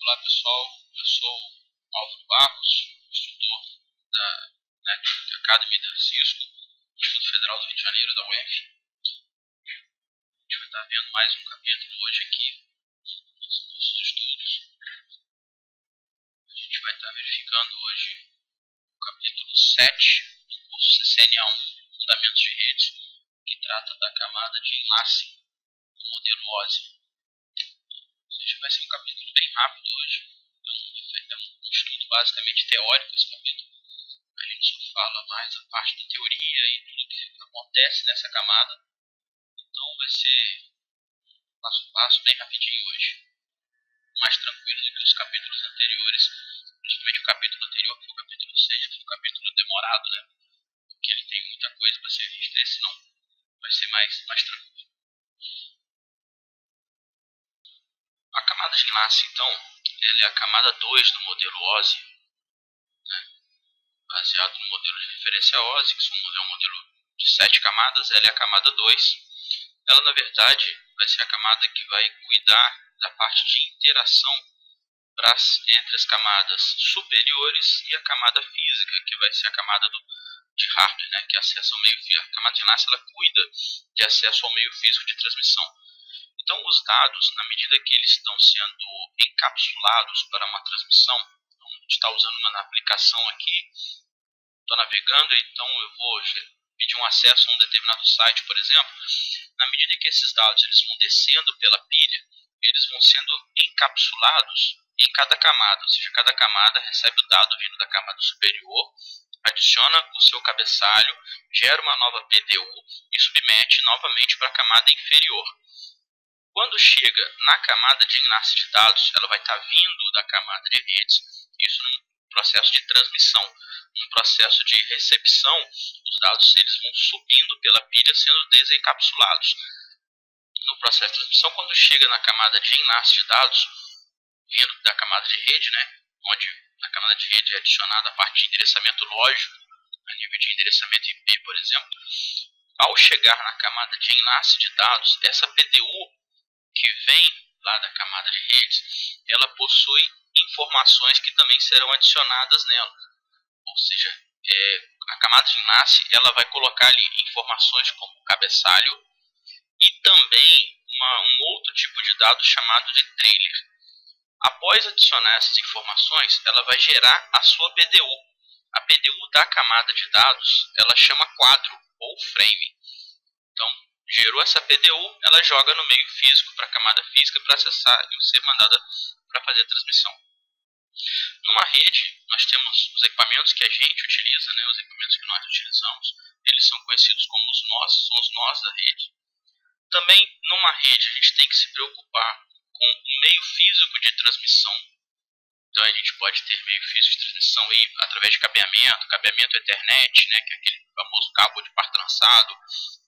Olá pessoal, eu sou Álvaro Barros, instrutor da Academy da Cisco, Instituto Federal do Rio de Janeiro, da UF. A gente vai estar vendo mais um capítulo hoje aqui nos nossos estudos. A gente vai estar verificando hoje o capítulo 7 do curso CCNA1, Fundamentos de Redes, que trata da camada de enlace do modelo OSI. Vai ser um capítulo bem rápido hoje, é um estudo basicamente teórico esse capítulo. A gente só fala mais a parte da teoria e tudo que acontece nessa camada. Então vai ser passo a passo, bem rapidinho hoje. Mais tranquilo do que os capítulos anteriores, principalmente o capítulo anterior, que foi o capítulo 6, que foi um capítulo demorado, né? Porque ele tem muita coisa para ser vista, esse não vai ser mais tranquilo. A camada de enlace, então, ela é a camada 2 do modelo OSI, né? Baseado no modelo de referência OSI, que é um modelo de 7 camadas, ela é a camada 2. Ela, na verdade, vai ser a camada que vai cuidar da parte de interação entre as camadas superiores e a camada física, que vai ser a camada de hardware, né? Que é acesso ao meio físico. A camada de enlace ela cuida de acesso ao meio físico de transmissão. Então, os dados, na medida que eles estão sendo encapsulados para uma transmissão, então, a gente está usando uma aplicação aqui, estou navegando, então eu vou pedir um acesso a um determinado site, por exemplo. Na medida que esses dados eles vão descendo pela pilha, eles vão sendo encapsulados em cada camada, ou seja, cada camada recebe o dado vindo da camada superior, adiciona o seu cabeçalho, gera uma nova PDU e submete novamente para a camada inferior. Quando chega na camada de enlace de dados, ela vai estar vindo da camada de redes, isso num processo de transmissão. Num processo de recepção, os dados eles vão subindo pela pilha, sendo desencapsulados. No processo de transmissão, quando chega na camada de enlace de dados, vindo da camada de rede, né, onde na camada de rede é adicionada a parte de endereçamento lógico, a nível de endereçamento IP, por exemplo, ao chegar na camada de enlace de dados, essa PDU que vem lá da camada de redes, ela possui informações que também serão adicionadas nela. Ou seja, a camada de enlace ela vai colocar ali informações como cabeçalho e também um outro tipo de dado chamado de trailer. Após adicionar essas informações, ela vai gerar a sua PDU. A PDU da camada de dados, ela chama quadro ou frame. Então, gerou essa PDU, ela joga no meio físico para a camada física para acessar e ser mandada para fazer a transmissão. Numa rede, nós temos os equipamentos que a gente utiliza, né, os equipamentos que nós utilizamos, eles são conhecidos como os nós, são os nós da rede. Também, numa rede, a gente tem que se preocupar com o meio físico de transmissão. Então, a gente pode ter meio físico de transmissão aí, através de cabeamento Ethernet, né, que é aquele famoso cabo de par trançado,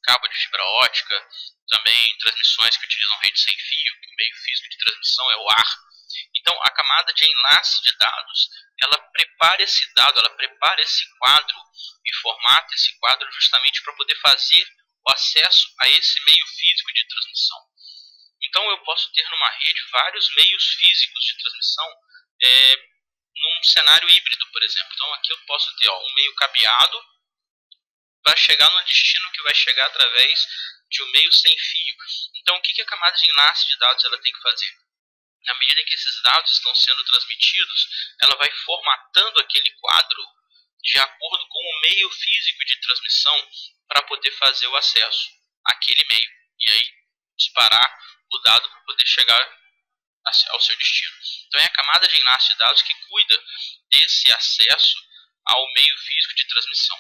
cabo de fibra ótica, também transmissões que utilizam rede sem fio, que o meio físico de transmissão é o ar. Então, a camada de enlace de dados, ela prepara esse dado, ela prepara esse quadro e formata esse quadro justamente para poder fazer o acesso a esse meio físico de transmissão. Então, eu posso ter numa rede vários meios físicos de transmissão num cenário híbrido, por exemplo. Então, aqui eu posso ter um meio cabeado para chegar no destino que vai chegar através de um meio sem fio. Então, o que a camada de enlace de dados ela tem que fazer? Na medida em que esses dados estão sendo transmitidos, ela vai formatando aquele quadro de acordo com o meio físico de transmissão para poder fazer o acesso àquele meio. E aí, disparar o dado para poder chegar ao seu destino. Então, é a camada de enlace de dados que cuida desse acesso ao meio físico de transmissão.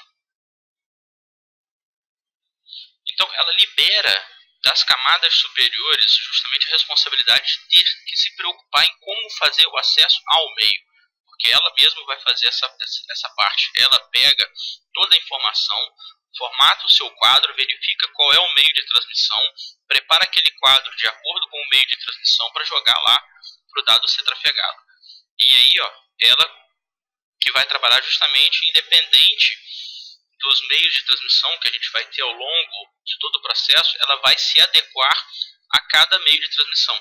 Então, ela libera das camadas superiores justamente a responsabilidade de ter que se preocupar em como fazer o acesso ao meio, porque ela mesma vai fazer essa parte. Ela pega toda a informação, formata o seu quadro, verifica qual é o meio de transmissão, prepara aquele quadro de acordo com o meio de transmissão para jogar lá para o dado ser trafegado. E aí, ela que vai trabalhar justamente independente dos meios de transmissão que a gente vai ter ao longo de todo o processo, ela vai se adequar a cada meio de transmissão.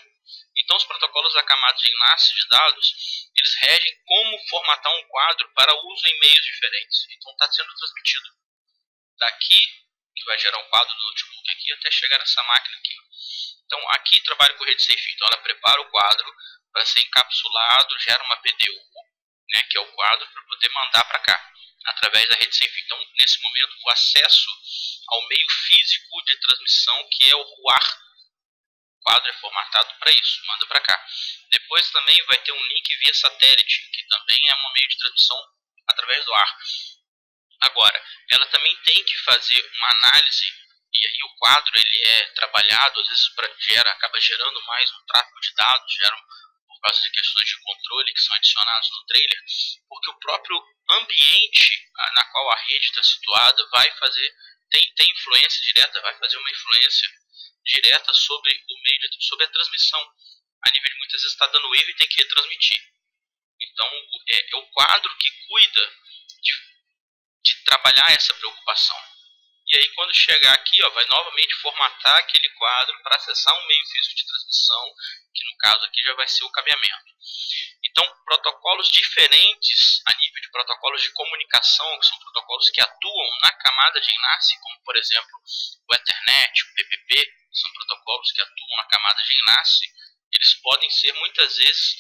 Então os protocolos da camada de enlace de dados, eles regem como formatar um quadro para uso em meios diferentes. Então está sendo transmitido daqui, que vai gerar um quadro do notebook aqui, até chegar nessa máquina aqui. Então aqui trabalha com rede sem fio. Então ela prepara o quadro para ser encapsulado, gera uma PDU, né, que é o quadro, para poder mandar para cá, através da rede sem fio. Então nesse momento o acesso ao meio físico de transmissão, que é o RUAR. O quadro é formatado para isso, manda para cá. Depois também vai ter um link via satélite, que também é um meio de transmissão através do ar. Agora, ela também tem que fazer uma análise, e aí o quadro ele é trabalhado, às vezes acaba gerando mais um tráfego de dados, por causa de questões de controle que são adicionados no trailer, porque o próprio ambiente na qual a rede está situada vai fazer, tem influência direta, vai fazer uma influência direta sobre o meio, sobre a transmissão. A nível de muitas vezes está dando erro e tem que retransmitir. Então é o quadro que cuida de trabalhar essa preocupação. E aí quando chegar aqui, vai novamente formatar aquele quadro para acessar um meio físico de transmissão, que no caso aqui já vai ser o cabeamento. Então protocolos diferentes a nível de protocolos de comunicação, que são protocolos que atuam na camada de enlace, como por exemplo o Ethernet, o PPP, são protocolos que atuam na camada de enlace, eles podem ser muitas vezes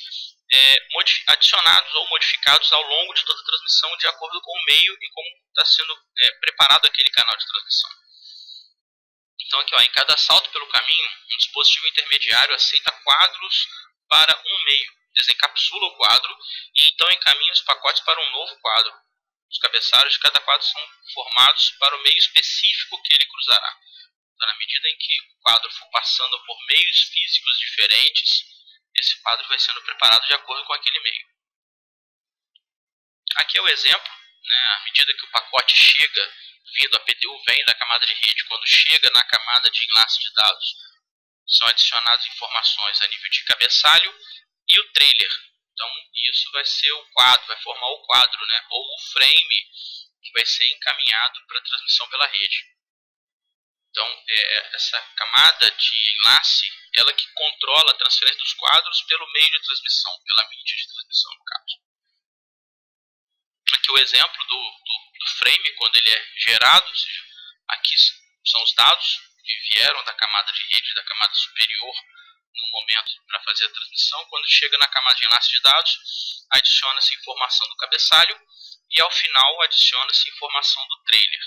adicionados ou modificados ao longo de toda a transmissão, de acordo com o meio e como está sendo preparado aquele canal de transmissão. Então aqui, em cada salto pelo caminho, um dispositivo intermediário aceita quadros para um meio, desencapsula o quadro e então encaminha os pacotes para um novo quadro. Os cabeçalhos de cada quadro são formados para o meio específico que ele cruzará. Então, na medida em que o quadro for passando por meios físicos diferentes, esse quadro vai sendo preparado de acordo com aquele meio. Aqui é o exemplo, né? À medida que o pacote chega, vindo a PDU vem da camada de rede, quando chega na camada de enlace de dados, são adicionadas informações a nível de cabeçalho e o trailer. Então isso vai ser o quadro, vai formar o quadro, né? Ou o frame que vai ser encaminhado para transmissão pela rede. Então essa camada de enlace, ela que controla a transferência dos quadros pelo meio de transmissão, pela mídia de transmissão no caso. Aqui o exemplo do frame quando ele é gerado, ou seja, aqui são os dados que vieram da camada de rede, da camada superior, no momento para fazer a transmissão. Quando chega na camada de enlace de dados, adiciona-se informação do cabeçalho e ao final adiciona-se informação do trailer.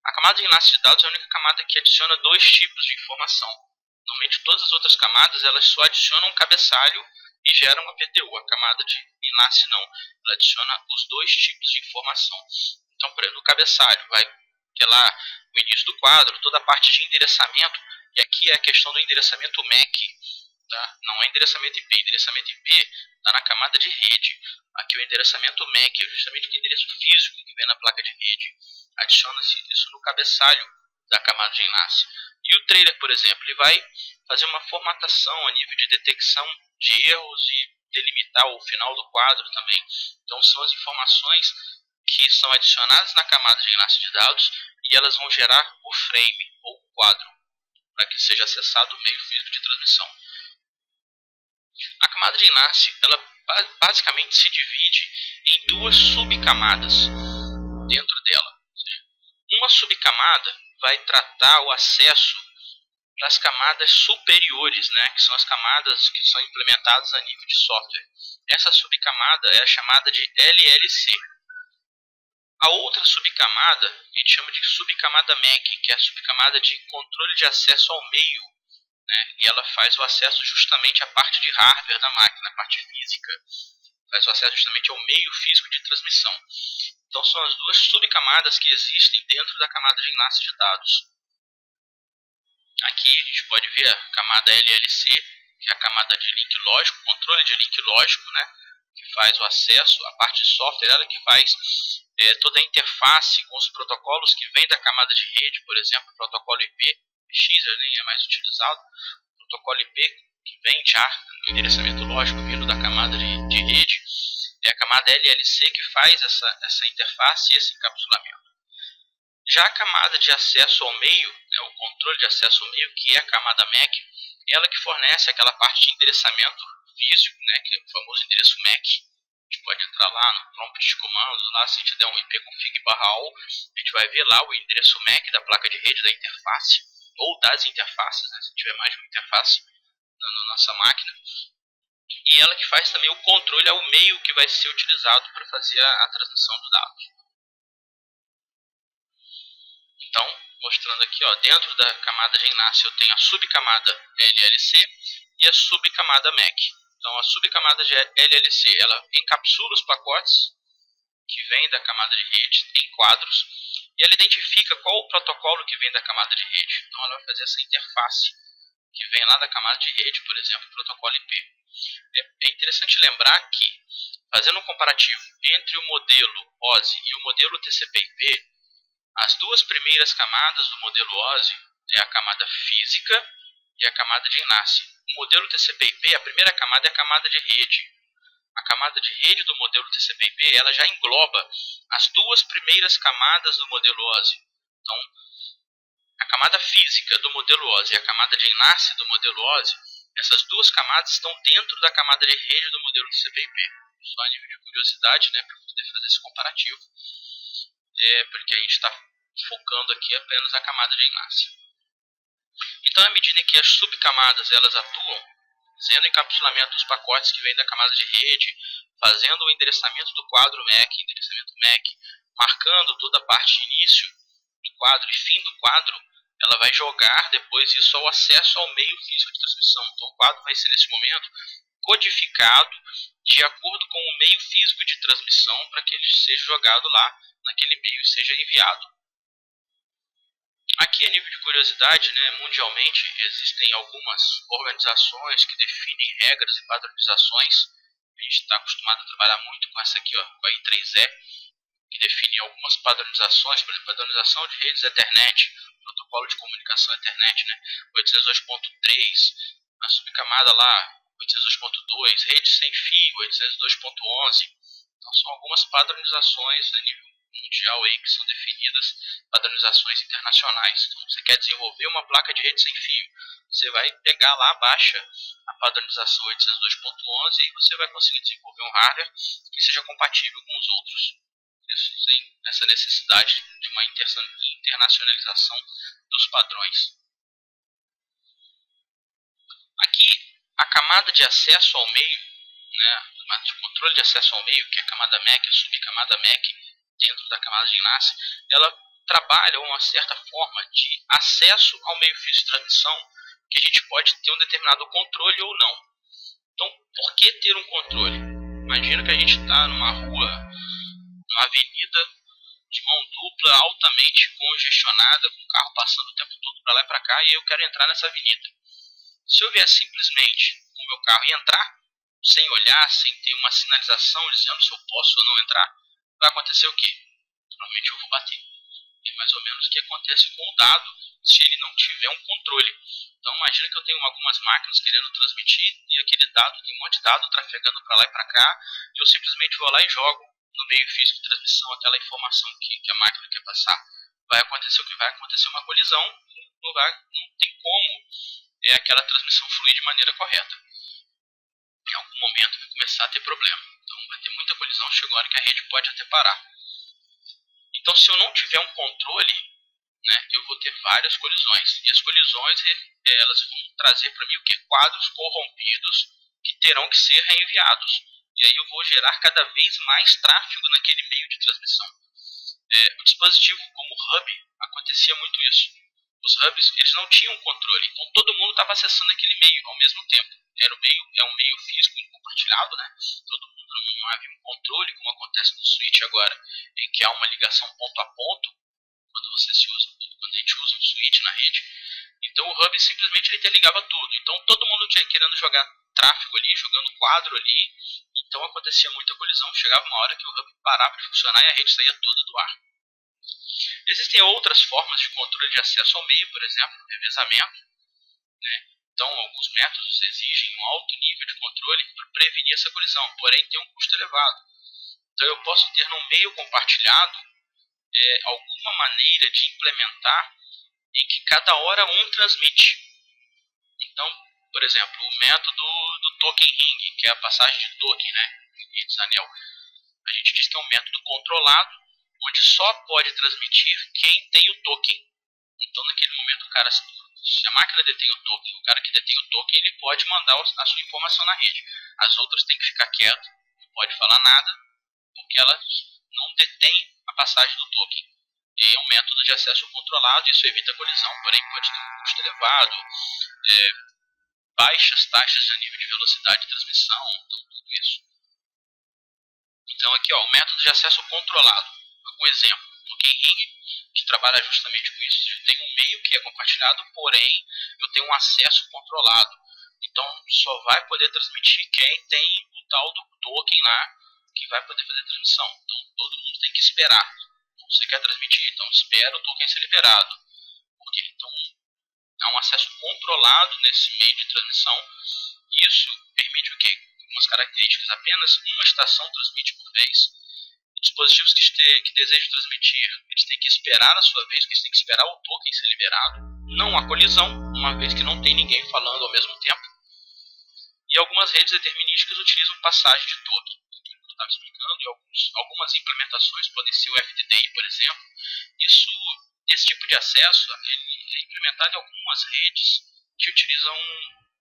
A camada de enlace de dados é a única camada que adiciona dois tipos de informação. Normalmente todas as outras camadas elas só adicionam um cabeçalho e geram uma PTU. A camada de enlace não, ela adiciona os dois tipos de informação. Então, por exemplo, no cabeçalho vai ter lá o início do quadro, toda a parte de endereçamento, e aqui é a questão do endereçamento MAC, tá? Não é endereçamento IP, endereçamento IP está na camada de rede. Aqui o endereçamento MAC é justamente o endereço físico que vem na placa de rede. Adiciona-se isso no cabeçalho da camada de enlace. E o trailer, por exemplo, ele vai fazer uma formatação a nível de detecção de erros e delimitar o final do quadro também. Então são as informações que são adicionadas na camada de enlace de dados e elas vão gerar o frame ou o quadro para que seja acessado o meio físico de transmissão. A camada de enlace ela basicamente se divide em duas subcamadas dentro dela. Uma subcamada vai tratar o acesso das camadas superiores, né, que são as camadas que são implementadas a nível de software. Essa subcamada é chamada de LLC. A outra subcamada a gente chama de subcamada MAC, que é a subcamada de controle de acesso ao meio, né, e ela faz o acesso justamente à parte de hardware da máquina, a parte física, faz o acesso justamente ao meio físico de transmissão. Então são as duas subcamadas que existem dentro da camada de enlace de dados. Aqui a gente pode ver a camada LLC, que é a camada de link lógico, controle de link lógico, né, que faz o acesso, a parte de software, ela que faz toda a interface com os protocolos que vêm da camada de rede, por exemplo, o protocolo IP, X nem é mais utilizado, o protocolo IP que vem já no endereçamento lógico vindo da camada de rede, é a camada LLC que faz essa interface e esse encapsulamento. Já a camada de acesso ao meio, né, o controle de acesso ao meio, que é a camada MAC, ela que fornece aquela parte de endereçamento físico, né, que é o famoso endereço MAC. A gente pode entrar lá no prompt de comandos, lá se a gente der um ipconfig/all, a gente vai ver lá o endereço MAC da placa de rede da interface, ou das interfaces, né, se tiver mais de uma interface na nossa máquina. E ela que faz também o controle ao meio que vai ser utilizado para fazer a transmissão do dado. Então, mostrando aqui, ó, dentro da camada de enlace eu tenho a subcamada LLC e a subcamada MAC. Então, a subcamada de LLC, ela encapsula os pacotes que vêm da camada de rede em quadros e ela identifica qual o protocolo que vem da camada de rede. Então, ela vai fazer essa interface que vem lá da camada de rede, por exemplo, o protocolo IP. É interessante lembrar que, fazendo um comparativo entre o modelo OSI e o modelo TCP/IP, as duas primeiras camadas do modelo OSI é a camada física e a camada de enlace. O modelo TCP/IP, a primeira camada é a camada de rede. A camada de rede do modelo TCP/IP, ela já engloba as duas primeiras camadas do modelo OSI. Então, a camada física do modelo OSI e a camada de enlace do modelo OSI, essas duas camadas estão dentro da camada de rede do modelo TCP/IP. Só a nível de curiosidade, né, para poder fazer esse comparativo. Porque a gente está focando aqui apenas a camada de enlace. Então, à medida que as subcamadas elas atuam, fazendo encapsulamento dos pacotes que vêm da camada de rede, fazendo o endereçamento do quadro MAC, endereçamento MAC, marcando toda a parte de início do quadro e fim do quadro, ela vai jogar depois isso ao acesso ao meio físico de transmissão. Então, o quadro vai ser, nesse momento, codificado de acordo com o meio físico de transmissão para que ele seja jogado lá naquele meio e seja enviado. Aqui, a nível de curiosidade, né, mundialmente existem algumas organizações que definem regras e padronizações. A gente está acostumado a trabalhar muito com essa aqui, ó, com a I3E, que define algumas padronizações, por exemplo, padronização de redes Ethernet, protocolo de comunicação Ethernet, né, 802.3, a subcamada lá, 802.2, rede sem fio, 802.11. Então, são algumas padronizações a nível mundial aí que são definidas, padronizações internacionais. Então, você quer desenvolver uma placa de rede sem fio, você vai pegar lá, baixa a padronização 802.11 e você vai conseguir desenvolver um hardware que seja compatível com os outros. Isso sem essa necessidade de uma internacionalização dos padrões. Aqui, a camada de acesso ao meio, né, a camada de controle de acesso ao meio, que é a camada MAC, a subcamada MAC, dentro da camada de enlace, ela trabalha uma certa forma de acesso ao meio físico de transmissão, que a gente pode ter um determinado controle ou não. Então, por que ter um controle? Imagina que a gente está numa rua, numa avenida de mão dupla, altamente congestionada, com o carro passando o tempo todo para lá e para cá, e eu quero entrar nessa avenida. Se eu vier simplesmente com o meu carro e entrar, sem olhar, sem ter uma sinalização dizendo se eu posso ou não entrar, vai acontecer o quê? Provavelmente eu vou bater. É mais ou menos o que acontece com o dado se ele não tiver um controle. Então imagina que eu tenho algumas máquinas querendo transmitir e aquele dado, tem um monte de dado trafegando para lá e para cá, e eu simplesmente vou lá e jogo no meio físico de transmissão aquela informação que a máquina quer passar. Vai acontecer o que vai acontecer? Uma colisão, não tem como aquela transmissão fluir de maneira correta. Em algum momento vai começar a ter problema. Então vai ter muita colisão, chegou a hora que a rede pode até parar. Então, se eu não tiver um controle, né, eu vou ter várias colisões. E as colisões elas vão trazer para mim o quê? Quadros corrompidos que terão que ser reenviados. E aí eu vou gerar cada vez mais tráfego naquele meio de transmissão. O dispositivo como hub acontecia muito isso. Os hubs eles não tinham controle, então todo mundo estava acessando aquele meio ao mesmo tempo. É um meio físico compartilhado, né? Todo mundo não havia um controle, como acontece no switch agora, em que há uma ligação ponto a ponto quando a gente usa um switch na rede. Então o hub simplesmente ele interligava tudo. Então todo mundo tinha querendo jogar tráfego ali, jogando quadro ali. Então acontecia muita colisão. Chegava uma hora que o hub parava de funcionar e a rede saía toda do ar. Existem outras formas de controle de acesso ao meio, por exemplo, revezamento, né? Então, alguns métodos exigem um alto nível de controle para prevenir essa colisão, porém tem um custo elevado. Então, eu posso ter no meio compartilhado alguma maneira de implementar em que cada hora um transmite. Então, por exemplo, o método do token ring, que é a passagem de token, né, em redes anel. A gente diz que é um método controlado, onde só pode transmitir quem tem o token. Então, naquele momento, o cara, se a máquina detém o token, o cara que detém o token, ele pode mandar a sua informação na rede. As outras têm que ficar quieto, não pode falar nada, porque elas não detêm a passagem do token. E é um método de acesso controlado, isso evita colisão, porém pode ter um custo elevado, baixas taxas de nível de velocidade de transmissão, então tudo isso. Então aqui, ó, o método de acesso controlado. Um exemplo, no Keyring, a gente trabalha justamente com isso. Eu tenho um meio que é compartilhado, porém eu tenho um acesso controlado. Então só vai poder transmitir quem tem o tal do token lá, que vai poder fazer transmissão. Então todo mundo tem que esperar. Você quer transmitir, então espera o token ser liberado. Porque então há um acesso controlado nesse meio de transmissão. Isso permite o quê? Algumas características. Apenas uma estação transmite por vez. Dispositivos que desejam transmitir, eles têm que esperar a sua vez, eles têm que esperar o token ser liberado. Não há colisão, uma vez que não tem ninguém falando ao mesmo tempo. E algumas redes determinísticas utilizam passagem de token. Como eu estava explicando, e algumas implementações podem ser o FTDI, por exemplo. Esse tipo de acesso ele é implementado em algumas redes que utilizam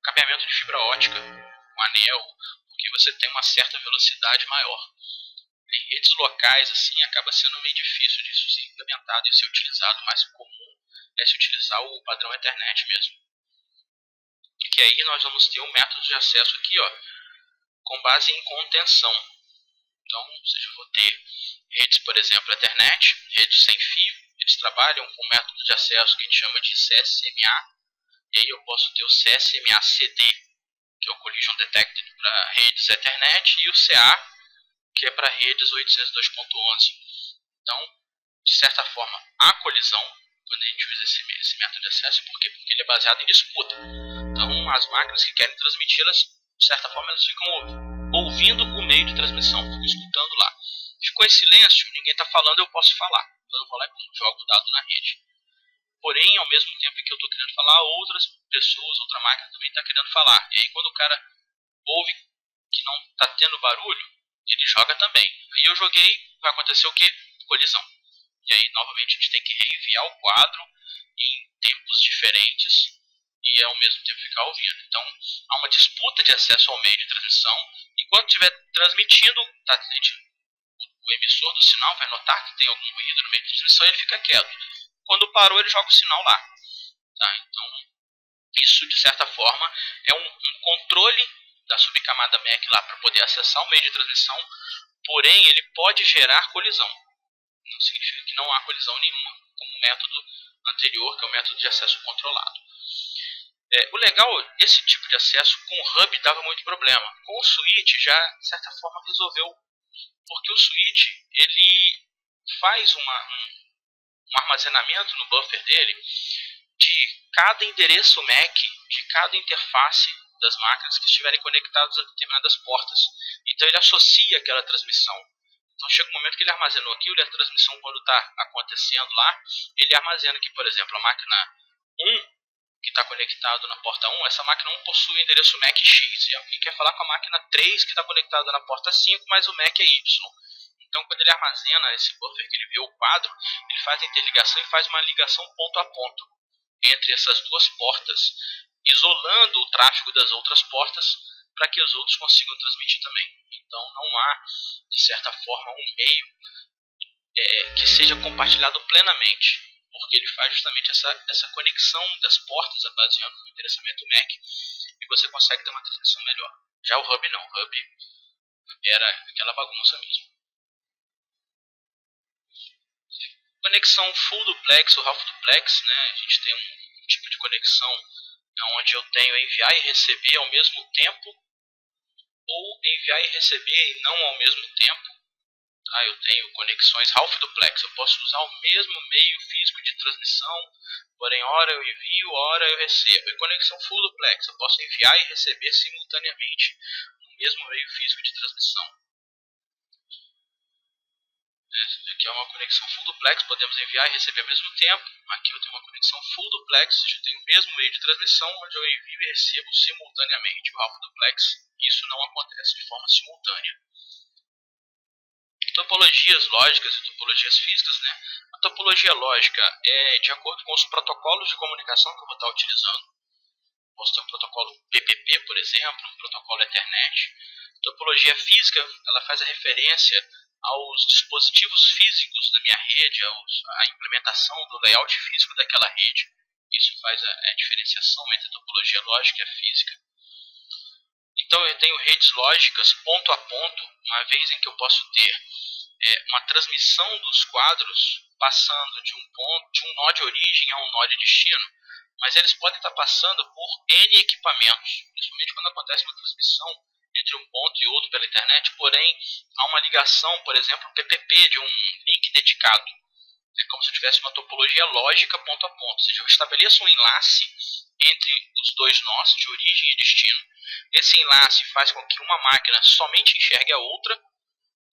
cabeamento de fibra ótica, um anel, porque você tem uma certa velocidade maior. Em redes locais, assim, acaba sendo meio difícil disso ser implementado e ser utilizado. O mais comum é se utilizar o padrão Ethernet mesmo. Que aí nós vamos ter um método de acesso aqui, ó, com base em contenção. Então, ou seja, eu vou ter redes, por exemplo, Ethernet, redes sem fio. Eles trabalham com um método de acesso que a gente chama de CSMA. E aí eu posso ter o CSMA-CD, que é o Collision Detected para redes Ethernet, e o CA, que é para redes 802.11. Então, de certa forma, há colisão quando a gente usa esse método de acesso, porque ele é baseado em disputa. Então, as máquinas que querem transmitir, elas, de certa forma, elas ficam ouvindo o meio de transmissão, ficam escutando lá. Ficou em silêncio, ninguém está falando, eu posso falar. Então, eu vou lá e jogo o dado na rede. Porém, ao mesmo tempo que eu estou querendo falar, outras pessoas, outra máquina também está querendo falar. E aí, quando o cara ouve que não está tendo barulho, ele joga também. Aí eu joguei, vai acontecer o quê? Colisão. E aí, novamente, a gente tem que reenviar o quadro em tempos diferentes e ao mesmo tempo ficar ouvindo. Então, há uma disputa de acesso ao meio de transmissão. Enquanto estiver transmitindo, o emissor do sinal vai notar que tem algum ruído no meio de transmissão e ele fica quieto. Quando parou, ele joga o sinal lá. Tá? Então, isso, de certa forma, é um controle da subcamada MAC lá para poder acessar o meio de transmissão, porém ele pode gerar colisão. Não significa que não há colisão nenhuma, como o método anterior, que é o método de acesso controlado. O legal, esse tipo de acesso com o hub dava muito problema. Com o switch já, de certa forma, resolveu, porque o switch ele faz um armazenamento no buffer dele de cada endereço MAC, de cada interface das máquinas que estiverem conectadas a determinadas portas. Então ele associa aquela transmissão. Então chega um momento que ele armazenou aquilo e a transmissão, quando está acontecendo lá, ele armazena que, por exemplo, a máquina 1, que está conectado na porta 1, essa máquina 1 possui o endereço MAC X e quer falar com a máquina 3, que está conectada na porta 5, mas o MAC é Y. Então, quando ele armazena esse buffer, que ele vê o quadro, ele faz a interligação e faz uma ligação ponto a ponto entre essas duas portas, isolando o tráfego das outras portas para que os outros consigam transmitir também. Então, não há, de certa forma, um meio que seja compartilhado plenamente, porque ele faz justamente essa conexão das portas, baseando no endereçamento MAC, e você consegue ter uma transmissão melhor. Já o hub não, o hub era aquela bagunça mesmo. Conexão full duplex ou half duplex, né? A gente tem um tipo de conexão onde eu tenho enviar e receber ao mesmo tempo, ou enviar e receber e não ao mesmo tempo. Tá? Eu tenho conexões half duplex, eu posso usar o mesmo meio físico de transmissão, porém hora eu envio, hora eu recebo. E conexão full duplex, eu posso enviar e receber simultaneamente no mesmo meio físico de transmissão. Aqui, é uma conexão full duplex, podemos enviar e receber ao mesmo tempo. Aqui eu tenho uma conexão full duplex, ou seja, eu tenho o mesmo meio de transmissão, onde eu envio e recebo simultaneamente. O half duplex, isso não acontece de forma simultânea. Topologias lógicas e topologias físicas, né? A topologia lógica é de acordo com os protocolos de comunicação que eu vou estar utilizando. Posso ter um protocolo PPP, por exemplo, um protocolo Ethernet. Topologia física, ela faz a referência aos dispositivos físicos da minha rede, à implementação do layout físico daquela rede. Isso faz a diferenciação entre a topologia lógica e a física. Então eu tenho redes lógicas ponto a ponto, uma vez em que eu posso ter uma transmissão dos quadros passando de um nó de origem a um nó de destino. Mas eles podem estar passando por N equipamentos, principalmente quando acontece uma transmissão entre um ponto e outro pela internet, porém há uma ligação, por exemplo, PPP de um link dedicado. É como se eu tivesse uma topologia lógica ponto a ponto, ou seja, eu estabeleço um enlace entre os dois nós, de origem e destino. Esse enlace faz com que uma máquina somente enxergue a outra,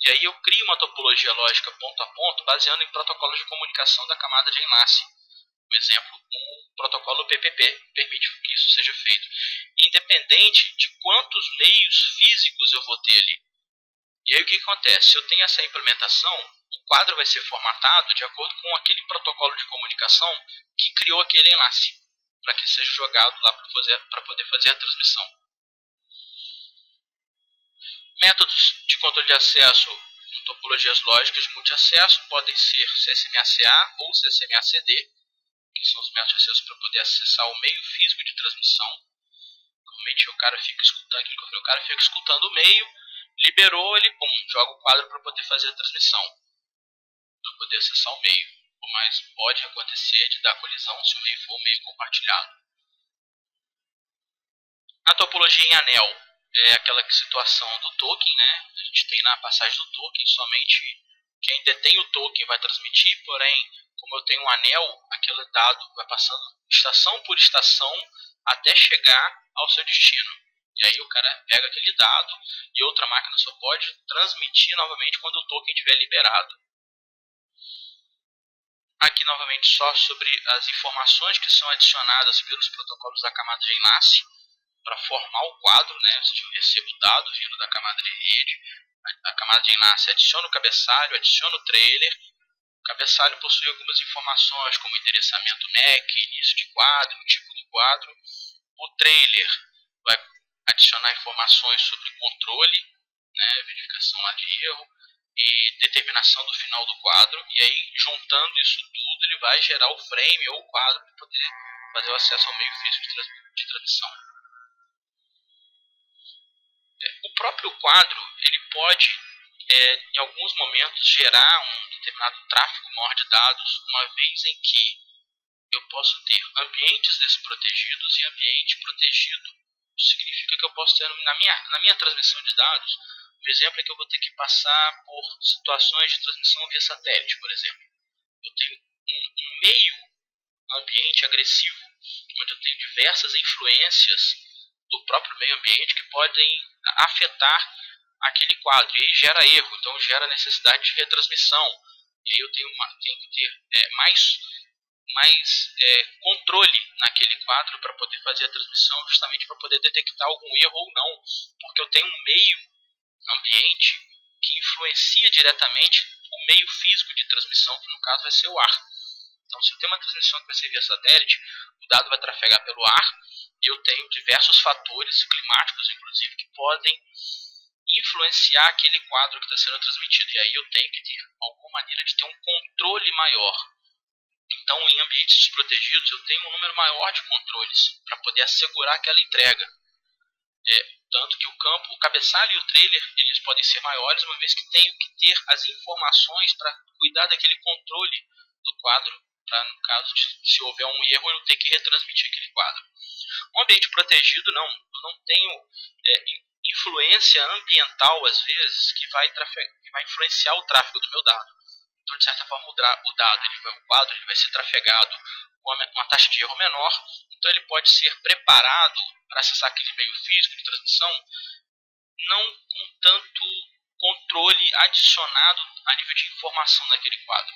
e aí eu crio uma topologia lógica ponto a ponto baseando em protocolos de comunicação da camada de enlace. Por exemplo, um protocolo PPP permite que isso seja feito, independente de quantos meios físicos eu vou ter ali. E aí o que acontece? Se eu tenho essa implementação, o quadro vai ser formatado de acordo com aquele protocolo de comunicação que criou aquele enlace, para que seja jogado lá para poder fazer a transmissão. Métodos de controle de acesso em topologias lógicas de multiacesso podem ser CSMA-CA ou CSMA-CD, que são os métodos de acesso para poder acessar o meio físico de transmissão. Normalmente o cara fica escutando aquilo que eu falei, o cara fica escutando o meio, liberou, ele joga o quadro para poder fazer a transmissão, para poder acessar o meio. Mas pode acontecer de dar colisão se o meio for um meio compartilhado. A topologia em anel é aquela situação do token, né? A gente tem na passagem do token, somente quem detém o token vai transmitir, porém, como eu tenho um anel, aquele dado vai passando estação por estação até chegar ao seu destino. E aí o cara pega aquele dado e outra máquina só pode transmitir novamente quando o token estiver liberado. Aqui novamente só sobre as informações que são adicionadas pelos protocolos da camada de enlace para formar o quadro, né? Eu recebo o dado vindo da camada de rede, a camada de enlace adiciona o cabeçalho, adiciona o trailer. O cabeçalho possui algumas informações como endereçamento MAC, início de quadro, tipo do quadro. O trailer vai adicionar informações sobre controle, né? Verificação lá de erro e determinação do final do quadro. E aí, juntando isso tudo, ele vai gerar o frame ou o quadro para poder fazer o acesso ao meio físico de transmissão. O próprio quadro ele pode, em alguns momentos, gerar um determinado tráfego maior de dados, uma vez em que eu posso ter ambientes desprotegidos e ambiente protegido. Isso significa que eu posso ter, na minha transmissão de dados, um exemplo é que eu vou ter que passar por situações de transmissão via satélite, por exemplo. Eu tenho um meio ambiente agressivo, onde eu tenho diversas influências do próprio meio ambiente que podem afetar aquele quadro, e aí gera erro, então gera necessidade de retransmissão, e aí eu tenho que ter mais controle naquele quadro para poder fazer a transmissão, justamente para poder detectar algum erro ou não, porque eu tenho um meio ambiente que influencia diretamente o meio físico de transmissão, que no caso vai ser o ar. Então, se eu tenho uma transmissão que vai ser via satélite, o dado vai trafegar pelo ar, e eu tenho diversos fatores climáticos, inclusive, que podem influenciar aquele quadro que está sendo transmitido. E aí eu tenho que ter alguma maneira de ter um controle maior. Então, em ambientes desprotegidos, eu tenho um número maior de controles para poder assegurar aquela entrega. Tanto que o cabeçalho e o trailer eles podem ser maiores, uma vez que tenho que ter as informações para cuidar daquele controle do quadro, para, no caso, se houver um erro, eu não ter que retransmitir aquele quadro. Um ambiente protegido, eu não tenho influência ambiental, às vezes, que vai influenciar o tráfego do meu dado. Então, de certa forma, o quadro ele vai ser trafegado com uma taxa de erro menor, então ele pode ser preparado para acessar aquele meio físico de transmissão, não com tanto controle adicionado a nível de informação naquele quadro.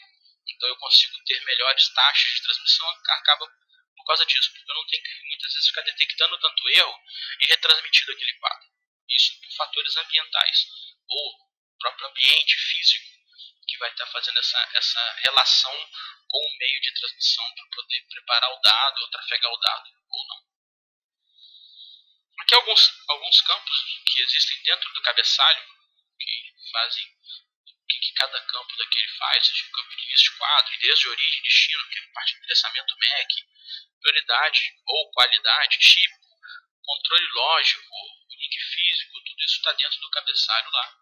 Então eu consigo ter melhores taxas de transmissão, acaba por causa disso, porque eu não tenho que muitas vezes ficar detectando tanto erro e retransmitindo aquele quadro. Isso por fatores ambientais ou próprio ambiente físico que vai estar fazendo essa relação com o meio de transmissão para poder preparar o dado ou trafegar o dado ou não. Aqui alguns campos que existem dentro do cabeçalho que fazem o que cada campo daquele faz, seja o campo de início de quadro, endereço de origem e destino, que é parte do endereçamento MAC, prioridade ou qualidade, tipo, controle lógico, link físico, tudo isso está dentro do cabeçalho lá,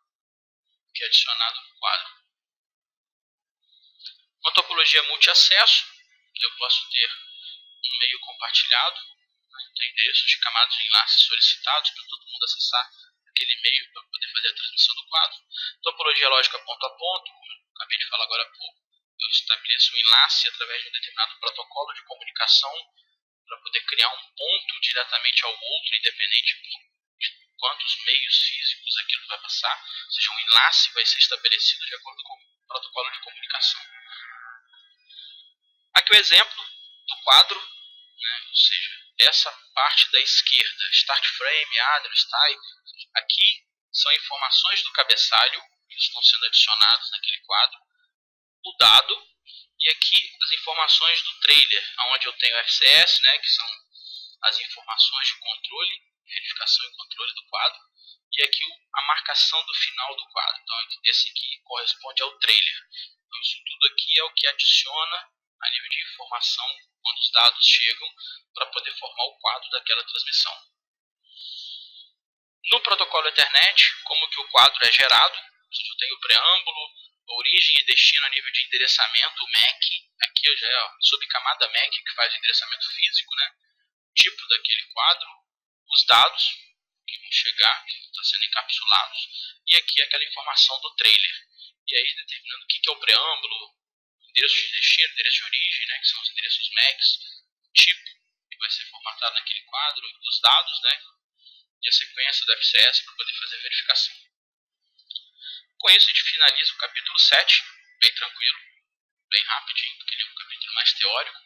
que é adicionado no quadro. Uma topologia multi-acesso, que eu posso ter um meio compartilhado, tem endereços de camadas de enlaces solicitados para todo mundo acessar aquele meio para poder fazer a transmissão do quadro. Topologia lógica ponto a ponto, como eu acabei de falar agora há pouco, eu estabeleço um enlace através de um determinado protocolo de comunicação para poder criar um ponto diretamente ao outro, independente de quantos meios físicos aquilo vai passar, ou seja, um enlace vai ser estabelecido de acordo com o protocolo de comunicação. Aqui o exemplo do quadro, ou seja, essa parte da esquerda, start frame, address, type, aqui são informações do cabeçalho que estão sendo adicionados naquele quadro, o dado, e aqui as informações do trailer, onde eu tenho FCS, que são as informações de controle, verificação e controle do quadro, e aqui a marcação do final do quadro. Então esse aqui corresponde ao trailer. Então isso tudo aqui é o que adiciona a nível de informação quando os dados chegam para poder formar o quadro daquela transmissão. No protocolo Ethernet, como que o quadro é gerado, eu tenho o preâmbulo, origem e destino a nível de endereçamento, o MAC, aqui já é a subcamada MAC que faz o endereçamento físico, tipo daquele quadro, os dados que vão chegar, que estão sendo encapsulados, e aqui aquela informação do trailer. E aí determinando o que é o preâmbulo, endereço de destino, endereço de origem, que são os endereços MACs, o tipo que vai ser formatado naquele quadro, os dados, e a sequência do FCS para poder fazer a verificação. Com isso a gente finaliza o capítulo 7, bem tranquilo, bem rapidinho, porque ele é um capítulo mais teórico.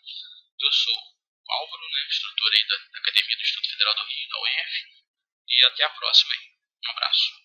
Eu sou o Álvaro, instrutor aí da Academia do Instituto Federal do Rio, da UENF, e até a próxima aí. Um abraço.